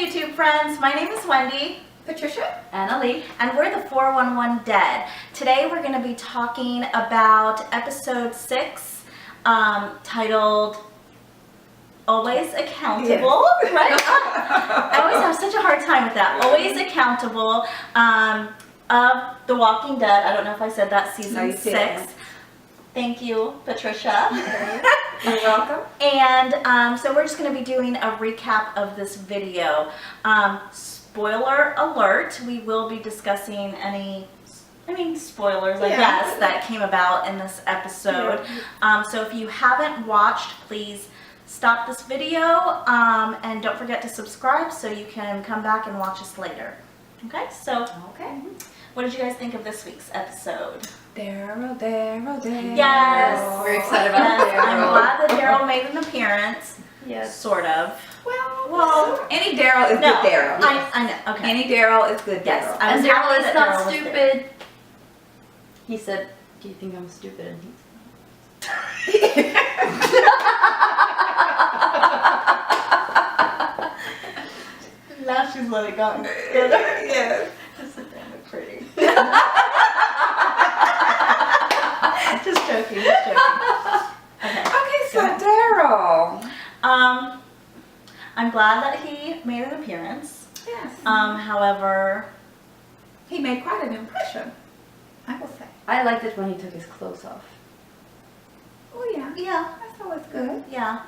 YouTube friends, my name is Wendy, Patricia, Annalie, and we're the 411 Dead. Today we're going to be talking about episode 6, titled Always Accountable, right? I always have such a hard time with that. Always Accountable, of The Walking Dead. I don't know if I said that, season 6. Thank you, Patricia. you're welcome. And so we're just going to be doing a recap of this video. Spoiler alert, we will be discussing any, spoilers, I guess, that came about in this episode. So if you haven't watched, please stop this video and don't forget to subscribe so you can come back and watch us later. Okay, so what did you guys think of this week's episode? Daryl. Yes. We're excited about Daryl. I'm glad that Daryl made an appearance. Yes. Sort of. Well, any Daryl is good Daryl. I know. Okay. Any Daryl is good Daryl. Yes. And Daryl is not Daryl stupid. He said, "Do you think I'm stupid?" And Now she's let it go. Yes. Just sit down and pretty. Just joking. Okay. Okay, so Daryl. I'm glad that he made an appearance. Yes. However, He made quite an impression, I will say. I liked it when he took his clothes off. Oh yeah. yeah, That's always good. yeah,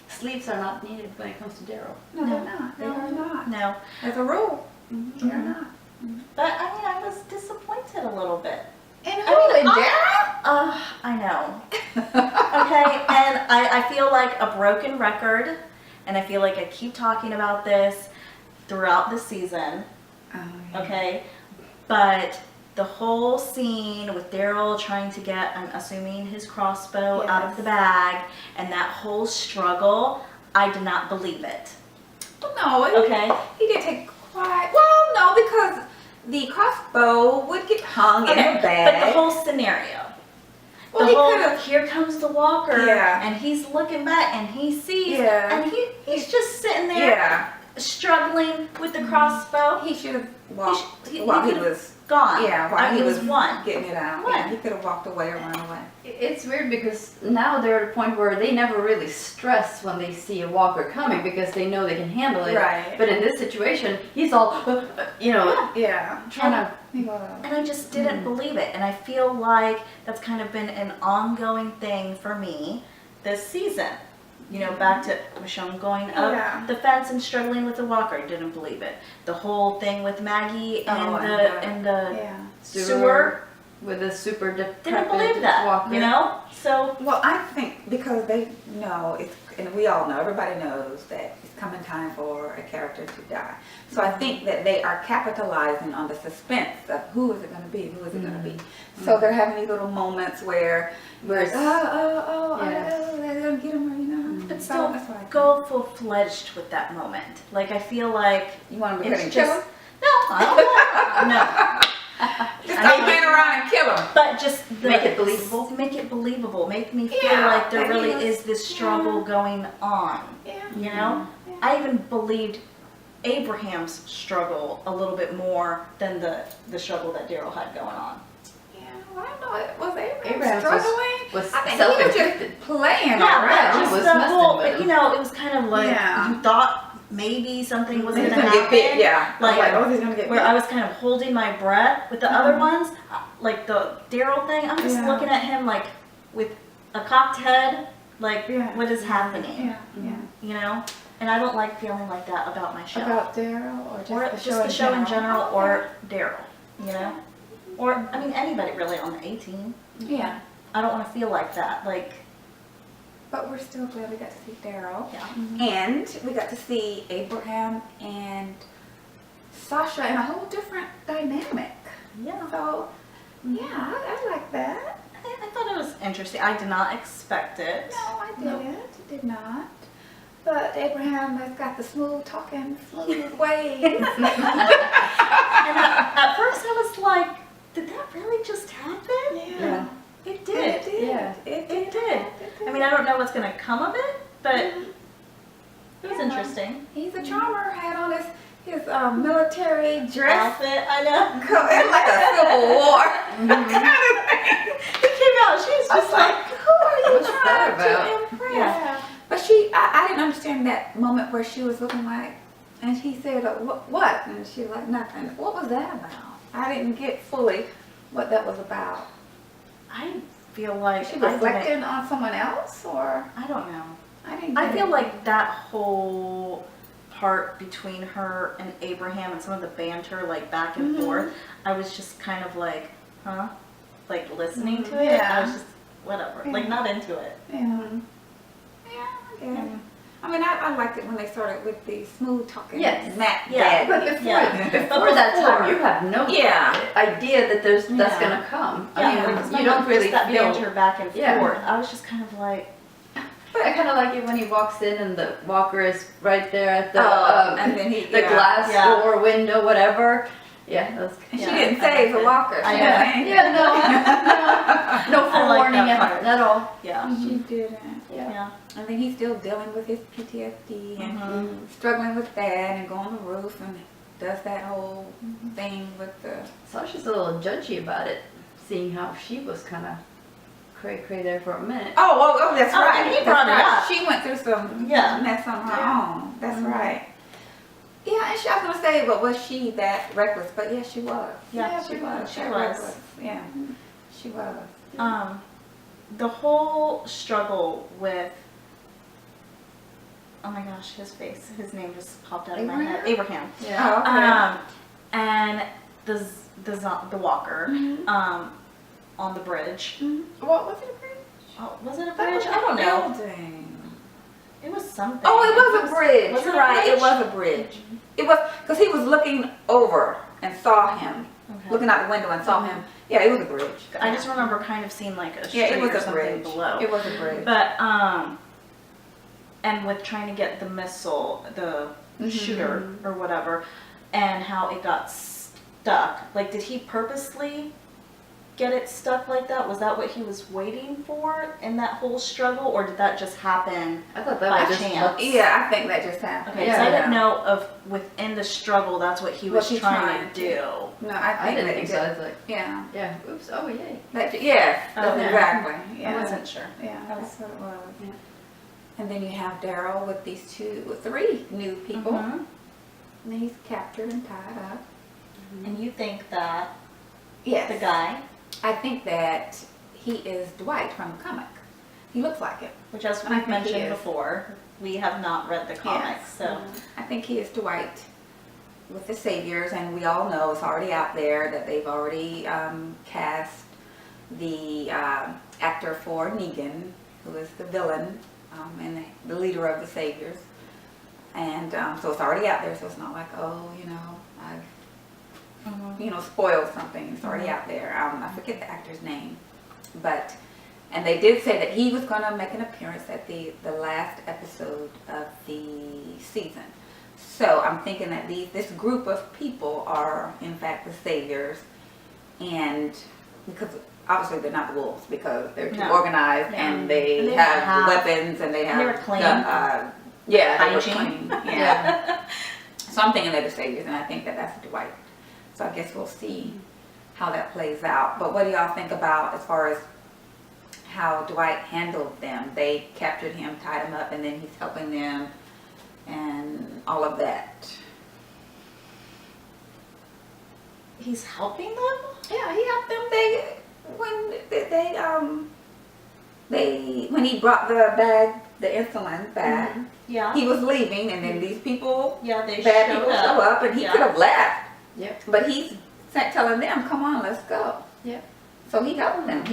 Sleeves are not needed when it comes to Daryl. No, they're not. They are not. no. As a rule, they're not. But I was disappointed a little bit. And I mean, Daryl? I know. Okay, and I feel like a broken record, and I feel like I keep talking about this throughout the season, okay? But the whole scene with Daryl trying to get, I'm assuming, his crossbow out of the bag, and that whole struggle, I did not believe it. Well, no. Okay? He did take quite. Well, no, because the crossbow would get hung in a bag. But the whole scenario. Well, The he whole, could've- here comes the walker, Yeah. and he's looking back, and he sees, Yeah. and he's just sitting there Yeah. struggling with the crossbow. He should have walked he while he could've was. Gone. Yeah, while he it was one. getting it out. One. Yeah, he could have walked away or run away. It's weird because now they're at a point where they never really stress when they see a walker coming because they know they can handle it. Right. But in this situation, he's all, Yeah. trying to. And I just didn't believe it. And I feel like that's kind of been an ongoing thing for me this season. You know, back to Michonne going up the fence and struggling with the walker. I didn't believe it. The whole thing with Maggie and the sewer. With a super decrepit Didn't believe that. walker. You know? So Well, I think because they know, and we all know, everybody knows that it's coming time for a character to die. So I think that they are capitalizing on the suspense of who is it going to be, who is it going to be. So they're having these little moments where Where it's- they're going to get him, you know. but So still that's why go full-fledged with that moment. Like, I feel like you want him to it's cut and kill just... him? No, I don't know. No. Just stop playing around and kill him. But just Make it believable. Make it believable. Make me feel Yeah, like there that really he was- is this struggle going on. Yeah. You know? Yeah. I even believed Abraham's struggle a little bit more than the struggle that Daryl had going on. Yeah, well, I know it was Abraham Abraham struggling. was I think he was just self-inflicted. playing Yeah, around. but he just was the messing whole, with him. you know, it was kind of like Yeah. you thought maybe something was He's going to gonna get bit, happen. yeah. Like, oh, he's gonna get where bit. I was kind of holding my breath with the other ones, like the Daryl thing. I'm just Yeah. looking at him like with a cocked head, like Yeah. what is happening, Yeah, yeah. you know? And I don't like feeling like that about my show, About Daryl or just or the show in general, Oh, or Daryl, you know, or I mean anybody really on the 18. yeah. I don't want to feel like that, like But we're still glad we got to see Daryl. yeah. And we got to see Abraham and Sasha in a whole different dynamic. Yeah. So, yeah, I like that. I thought it was interesting. I did not expect it. No, I didn't. Did not. But Abraham has got the smooth talking, smooth ways. And at first I was like, did that really just happen? Yeah. It did. It did. Yeah. It It did. I mean, I don't know what's going to come of it, but It was interesting. He's a charmer. Had on his military dress. Outfit, I know. It's like a Civil War kind of thing. He came out, she was I was just like, like, who are you What's that trying to about? impress? yeah. But I didn't understand that moment where she was looking like, and he said, what? And she was like, nothing. What was that about? I didn't get fully what that was about. I feel like Was she I didn't- reflecting on someone else, or I don't know. I didn't. I get feel it. like that whole part between her and Abraham and some of the banter, like back and Mhm. forth, I was just kind of like, huh? Like listening to Mhm. it. Yeah. I was just, whatever. Like not into it. Yeah. Yeah, I guess. I mean, I liked it when they started with the smooth talking. Yes. Matt Yeah. Dad. But before, Yeah. before that time, you have no Yeah. idea that that's Yeah. gonna come. Yeah, I mean, like, it's you not don't just really that feel. banter back and Yeah. forth. I was just kind of like, I kind of like it when he walks in and the walker is right there at the and then he the glass Yeah. door, window, whatever. Yeah, that was. And Yeah, she didn't I say liked the it. walker. I She know. didn't say Yeah, no I forewarning like that part. at all. yeah, She didn't. Yeah. yeah. And then he's still dealing with his PTSD and Mhm. struggling with that and go on the roof and does that whole thing with the. Sasha's a little judgy about it, seeing how she was kind of cray there for a minute. Oh, that's Oh, right. and he That's brought it right. up. She went through some Yeah. mess on her Yeah. own. That's Mhm. right. Yeah, and I was gonna say, but was she that reckless? But yeah, she was. Yeah, she was. she that was. reckless. Yeah, she was. The whole struggle with, oh my gosh, his name just popped out of my head. Abraham. Yeah. Oh, okay. And the walker, Mhm. on the bridge. What was it? A bridge? Oh, was it a That bridge? was I don't a know. building. It was something. Oh, it was a bridge. Was it You're a right. It bridge? was a bridge. It was because he was looking over and saw him, Okay. looking out the window and saw him. Yeah, it was a bridge. I just remember kind of seeing like a street Yeah, it was or a something bridge. below. It was a bridge. But and with trying to get the missile, the Mhm. shooter or whatever, and how it got stuck. Like, did he purposely get it stuck like that? Was that what he was waiting for in that whole struggle, or did that just happen? I thought that By was just chance. luck. Yeah, I think that just happened. Okay, 'cause I Yeah. didn't know of within the struggle that's what he What was he trying trying to do. No, I I think didn't that think it so. I did. was like, Yeah. yeah, oops, oh yay. Yes, Oh, that's yeah. exactly. Yeah. I wasn't sure. Yeah, I was- that's what it was. Yeah. And then you have Daryl with three new people. Mhm. And then he's captured and tied up. And you think that Yes. the guy, I think that he is Dwight from the comic. He looks like it. which as I we've think he mentioned is. before, we have not read the comics, so I think he is Dwight with the Saviors, and we all know it's already out there that they've already cast the actor for Negan, who is the villain and the leader of the Saviors. And so it's already out there, so it's not like, oh, I've spoiled something. It's already out there. I forget the actor's name, and they did say that he was going to make an appearance at the last episode of the season. So I'm thinking that this group of people are in fact the Saviors, and because obviously they're not the wolves because they're too No. organized Yeah. and they And they have have- weapons and they have they were clean. yeah, they were Hygiene. clean. Yeah. So I'm thinking they're the Saviors, and I think that that's Dwight. So I guess we'll see how that plays out. But what do y'all think about as far as how Dwight handled them? They captured him, tied him up, and then he's helping them and all of that. he's helping them? Yeah, he helped them. When he brought the insulin back, Yeah. he was leaving, and then these people, Yeah, they bad showed people up. show up, and he Yeah. could have left. Yep. But he's telling them, "Come on, let's go." Yeah. So he helped them.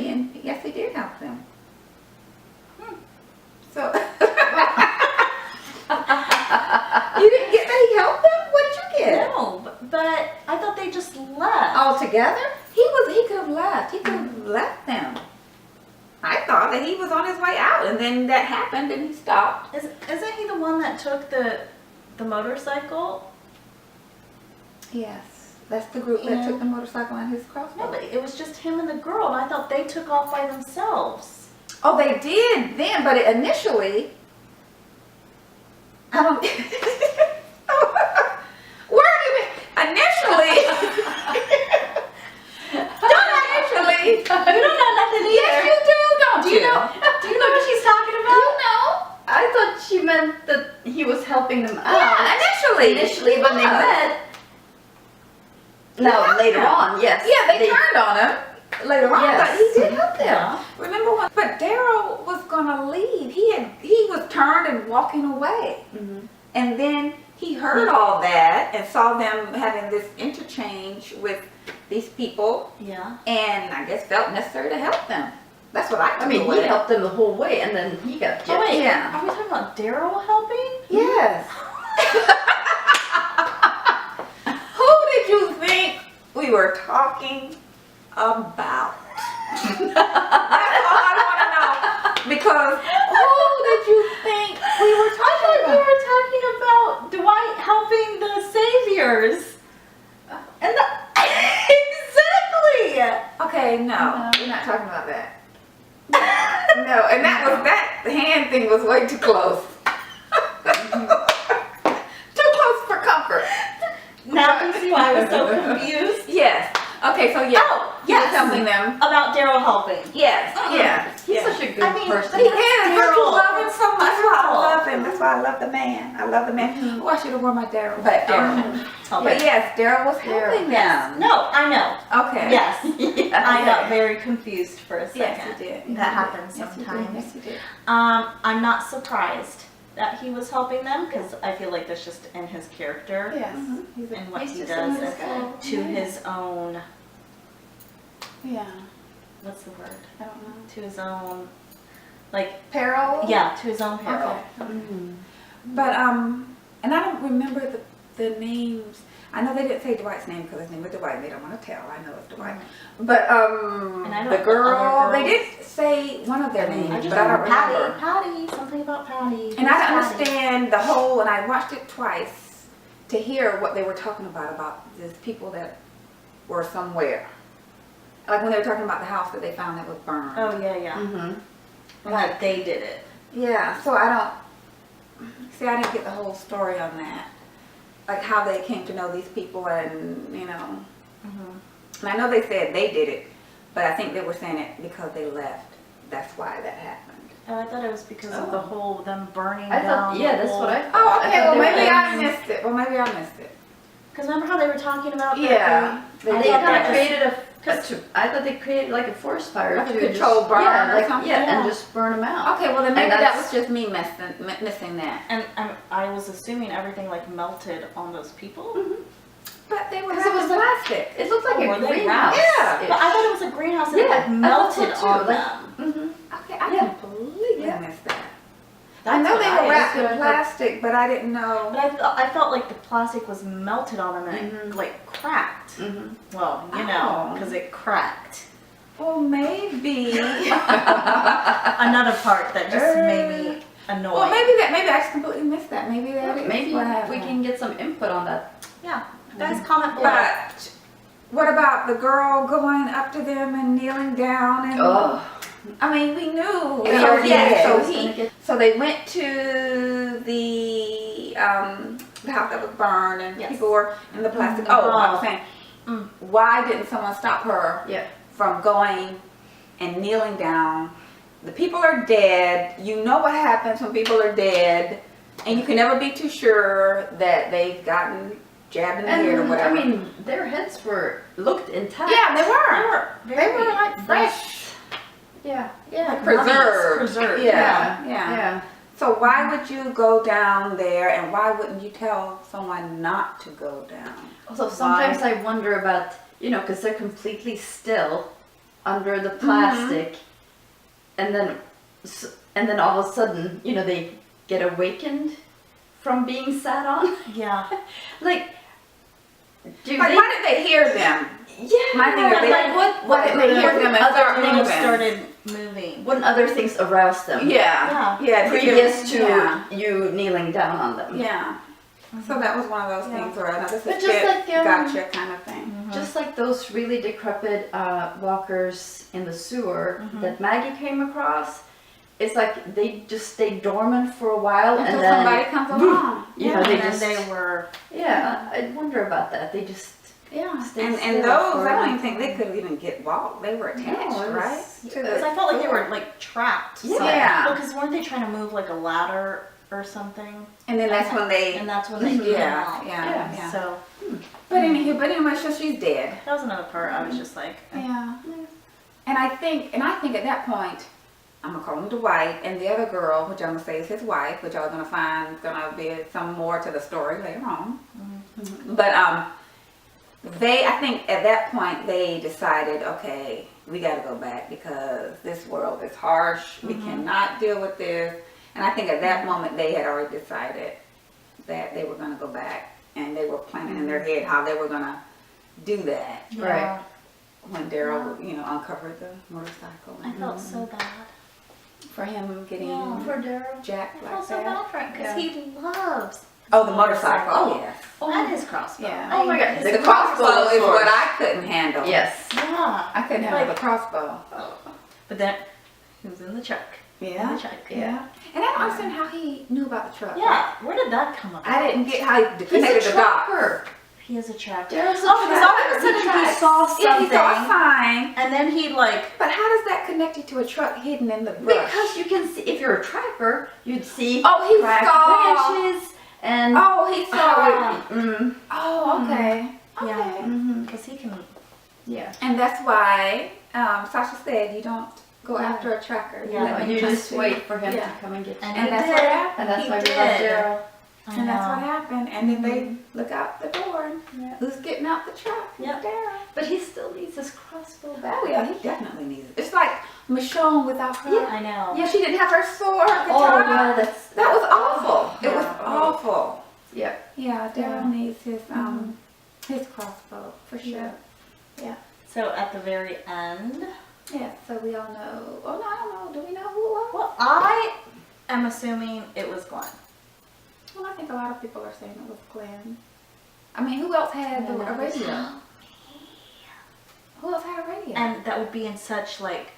Yes, he did help them. So you didn't get that he helped them? What did you get? No, but I thought they just left. All together? He could have left. He could have left them. I thought that he was on his way out, and then that happened, and he stopped. Isn't he the one that took the motorcycle? Yes, that's the group that Yeah. took the motorcycle and his crossbow. No, but it was just him and the girl, and I thought they took off by themselves. Oh, they did then, but initially, I don't. Where do you initially? Initially. You don't know nothing either. Yes, you do, don't you? Do you know what she's talking about? You know. I thought she meant that he was helping them out. Yeah, initially. Initially when they Yes. met. No, Yeah. later on, yes. Yeah, they turned on him later on, Yes. but he did help them. Yeah. Remember when? But Daryl was gonna leave. He was turned and walking away, Mhm. and then he heard all that and saw them having this interchange with these people, Yeah. and I guess felt necessary to help them. That's what I took I mean, away. he helped them the whole way, and then he got Oh gypped. wait, Yeah. are we talking about Daryl helping? Yes. Who did you think we were talking about? That's all I want to know. Because who did you think we were I thought talking we about? were talking about Dwight helping the saviors. And the exactly. Okay, no, No. we're not talking about that. No, and that hand thing was way too close. Too close for comfort. Now you see why I was so confused. Yes. Okay, so yeah. Oh, He was yes. helping them. About Daryl helping. Yes. Yeah. He's yeah. such a good I mean, person. He is. Don't you Daryl. love him so much? That's why I Daryl. love him. That's why I love the man. I love the man. Oh, I should have worn my Daryl. But Helping. but yes, Daryl was helping Yes. them. No, I know. Okay. Yes. Yeah. I got very confused for a second. Yes, you did. That happens Yes, you did. sometimes. Yes, you did. I'm not surprised that he was helping them because I feel like that's just in his character Yes. Mhm. and what He's he just a does nice guy. to his own. Yeah. What's the word? I don't know. To his own, like Peril. yeah, to his own peril. Okay. Mhm. But and I don't remember the names. I know they didn't say Dwight's name because his name was Dwight. They don't want to tell. I know it's Dwight. But And I don't the know girl, other they girls. did say one of their names, I just but I don't Patty, remember. Patty, something about Patty. And I Who's don't Patty? understand the whole, and I watched it twice to hear what they were talking about these people that were somewhere. Like when they were talking about the house that they found that was burned. Oh yeah, yeah. Mhm. And that they did it. Yeah, so I didn't get the whole story on that. Like how they came to know these people and, you know. Mm-hmm. And I know they said they did it, but I think they were saying it because they left. That's why that happened. Oh, I thought it was because of Oh. the whole them burning I down. thought, yeah, that's what I thought. Oh, I okay, thought well they were maybe like- I missed it. Well, maybe I missed it. Because remember how they were talking about that Yeah. they They thought kind that of was- created I thought they created like a forest fire Like a to controlled burn yeah, or like, something? yeah, Yeah. and just burn them out. Okay, well then And maybe that that's- was just me missing that. And I was assuming everything like melted on those people. But they were Because it was plastic. It looked like Oh, a were they greenhouse. Yeah. But I thought it was a greenhouse and it Yeah, like I thought melted so too, on like- them. Mhm. Okay, I Yeah. completely Yeah. missed that. That's I know what they I were wrapped in what I thought. plastic, but I didn't know. But I felt like the plastic was melted on them and it Mhm. like cracked. Mhm. Well, you know, Oh. because it cracked. Well, maybe. Another part that just made me annoyed. Well, maybe I just completely missed that. Maybe that is Maybe what we happened. can get some input on that. Yeah, guys, comment below. But what about the girl going up to them and kneeling down? And Oh, I mean, we knew. We So, already yeah, knew it so was gonna get- so they went to the house that was burned, and Yes. people were in the plastic. Mm. Oh, I was saying, Mm. why didn't someone stop her yeah. from going and kneeling down? The people are dead. You know what happens when people are dead, and you can never be too sure that they've gotten jabbed in the head or And whatever. I mean, their heads looked intact. yeah, they They were. were They very were like fresh, Yeah. like preserved. mummies, preserved. Yeah. Yeah. So why would you go down there, and why wouldn't you tell someone not to go down? Also, sometimes I wonder about, because they're completely still under the plastic, and then all of a sudden, they get awakened from being sat on. Yeah. Like, do Like, they? why did they hear them? Yeah. My thing is, Like, they, why didn't they hear them and other start Things moving? started moving. Wouldn't other things arouse them? Yeah, yeah. Previous to yeah. you kneeling down on them. Yeah. So that was one of those Yeah. things where another But just shit, like, gotcha kind of thing. Mhm. Just like those really decrepit walkers in the sewer that Maggie came across, it's like they just stay dormant for a while, Until and then somebody comes along. you know they and then just they were. yeah. I wonder about that. They just Yeah, Stay and still those, for I a don't long even think they time. could even get walked. They were attached, No, it was- right? To Because I felt like they were like trapped. Yeah. Yeah. Because weren't they trying to move like a ladder or something? And then that's when they, And that's when they Mhm. came yeah, out. yeah, Yeah. yeah. So But anyway, so she's dead. that was another part. I was just like, Yeah. And I think at that point, I'm gonna call him Dwight, and the other girl, which I'm gonna say is his wife, which y'all are gonna find gonna be some more to the story later on. But I think at that point they decided, okay, we got to go back because this world is harsh. We cannot deal with this. And I think at that moment they had already decided that they were going to go back, and they were planning in their head how they were going to do that yeah, when Daryl, uncovered the motorcycle. I felt so bad. For him getting Yeah. for Daryl. jacked I like felt so that. bad for him because he loves. Oh, the motorcycle. Oh, yes. And his crossbow. Yeah. Oh my God, The crossbow is what I couldn't handle. Yes. Yeah. I couldn't handle Like- the crossbow. But then he was in the truck. In Yeah. the truck. Yeah. And I don't understand how he knew about the truck. Yeah. Where did that come up? I didn't get how he He's connected a the dots. trapper. He is a trapper. Daryl's a Oh, because all of a trapper. sudden he saw something, Yeah, he saw a sign. and then he like. But how does that connect you to a truck hidden in the brush? Because you can see, if you're a trapper, you'd see Oh, he cracked saw. branches and Oh, he saw how it. it. Mm, Oh, okay. Yeah. Okay. mm-hmm. Because he can. Yeah. And that's why Sasha said you don't go Yeah. after a tracker. Yeah, let but him You come just to wait for him Yeah. to come and get you. And And he that's did. what happened. And that's He why we did. love Daryl. I And that's know. what happened. And then they look out the door. And Yeah. who's getting out the truck? It's Yep. Daryl. But he still needs his crossbow back. Oh yeah, he definitely needs it. It's like Michonne without her. Yeah, I know. Yeah, she didn't have her sword, her Oh katana. yeah, That was awful. It was Yeah. awful. Yeah. Yeah, Daryl Yeah. needs his crossbow for sure. So at the very end, Yeah, so we all know. Oh no, I don't know. Do we know who it was? well, I am assuming it was Glenn. Well, I think a lot of people are saying it was Glenn. I mean, who else had a radio? Who else had a radio? And that would be in such like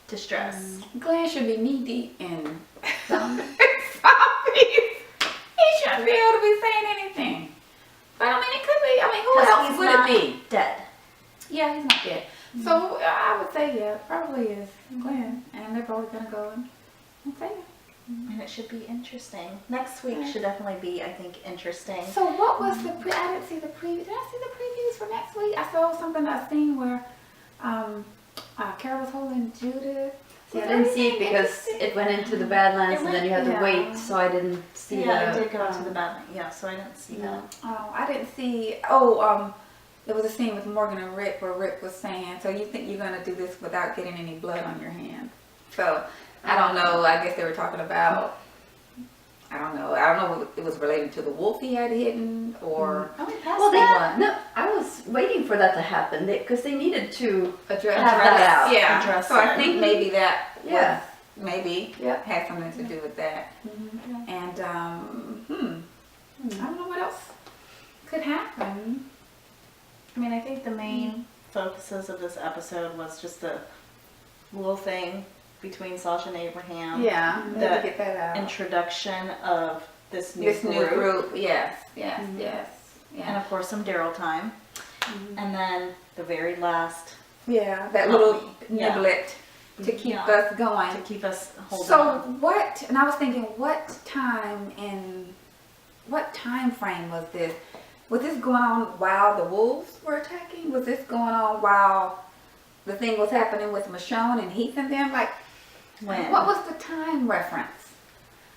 distress. Glenn should be knee deep in zombies. He shouldn't be able to be saying anything. But I mean, it could be. I mean, who 'Cause else he's would not it be? Dead. Yeah, he's not dead. So I would say, yeah, probably is Glenn. And they're probably going to go and say it. And it should be interesting. Next week should definitely be, I think, interesting. So what was the I didn't see the preview. Did I see the previews for next week? I saw something I seen where Carol was holding Judith. See, I Was didn't see it anything because interesting? it went into the Badlands It and then you had to went- wait, so I didn't see Yeah, the. I did go to the bathroom. Yeah, so I didn't see that. Oh, I didn't see. There was a scene with Morgan and Rick where Rick was saying, "So you think you're gonna do this without getting any blood on your hand?" So I don't know. I guess they were talking about. I don't know. I don't know if it was related to the wolf he had hidden or Are we past Well, that? no, I was waiting for that to happen because they needed to. address Have that out. Yeah. Address so I it. think maybe that Yeah. was maybe Yeah. had something to do with that. And I don't know what else could happen. I mean, I think the main focuses of this episode was just the little thing between Sasha and Abraham. Yeah, The to get that out. Introduction of this new This group. new group, yes, yes, yes, And yeah, of course some Daryl time. And then the very last yeah. That little Yeah. niblet to keep Yeah. us to going. keep us holding So on. what? And I was thinking, what time frame was this? Was this going on while the wolves were attacking? Was this going on while the thing was happening with Michonne and Heath and them? Like, When? what was the time reference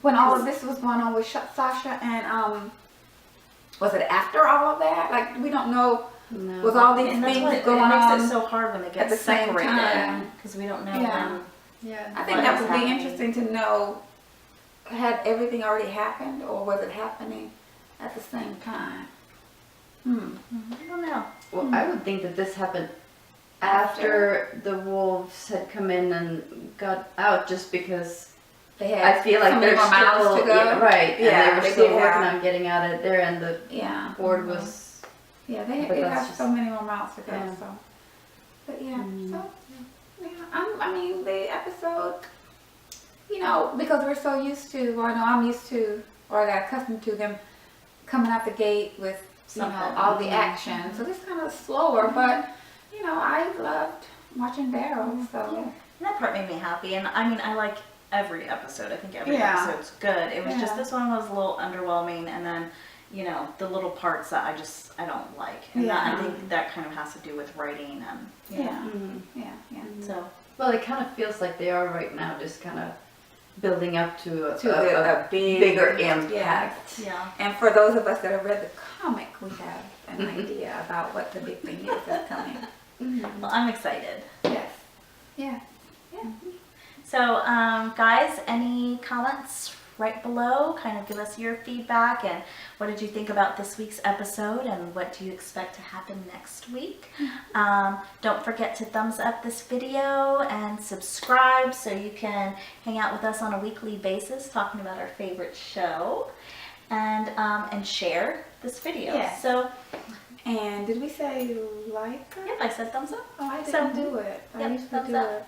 when all of this was going on with Sasha and was it after all of that? Like, we don't know. No. Was all these And that's things what going it makes on? it so hard when they get at the same separated time. because we don't know Yeah. when. Yeah. I think What that is would be happening? interesting to know. Had everything already happened, or was it happening at the same time? I don't know. Well, I would think that this happened after the wolves had come in and got out, just because They had I feel like so many they're more miles still to go. yeah, right, Yeah, and they were they still did working have- on getting out of there, and the Yeah, board was. yeah, they But did that's have just- so many more miles to go. Yeah. So, but yeah, Mm. so yeah, I mean the episode you know, because we're so used to, or I know I'm used to, or I got accustomed to them coming out the gate with, you know, Something. all the action. So this kind of slower, but, you know, I loved watching Daryl, so. And that part made me happy, and I mean, I like every episode. I think every Yeah. episode's good. It was just Yeah. this one was a little underwhelming, and then, you know, the little parts that I don't like. And that, I Yeah. think that kind of has to do with writing and, Yeah, Mhm. yeah. so. Well, it kind of feels like they are right now, just kind of building up to A bigger impact. Yeah. And for those of us that have read the comic, we have an idea about what the big thing is that's coming. Mhm. Well, I'm excited. Yes. Yeah. So, guys, any comments right below? Kind of give us your feedback and what did you think about this week's episode and what do you expect to happen next week? Don't forget to thumbs up this video and subscribe so you can hang out with us on a weekly basis talking about our favorite show and share this video. Yes. So, And did we say like? yep, I said thumbs up. Oh, I So- didn't do it. I Yep, usually thumbs do up. it.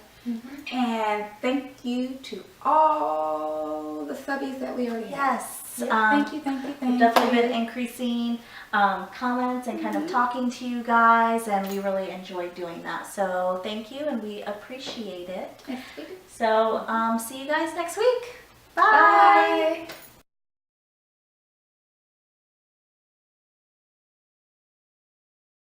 And thank you to all the subbies that we already have. Yes. Yeah, thank you. We've definitely been increasing comments and kind of talking to you guys, and we really enjoyed doing that. So thank you, and we appreciate it. Yes, we do. So see you guys next week. Bye. Bye.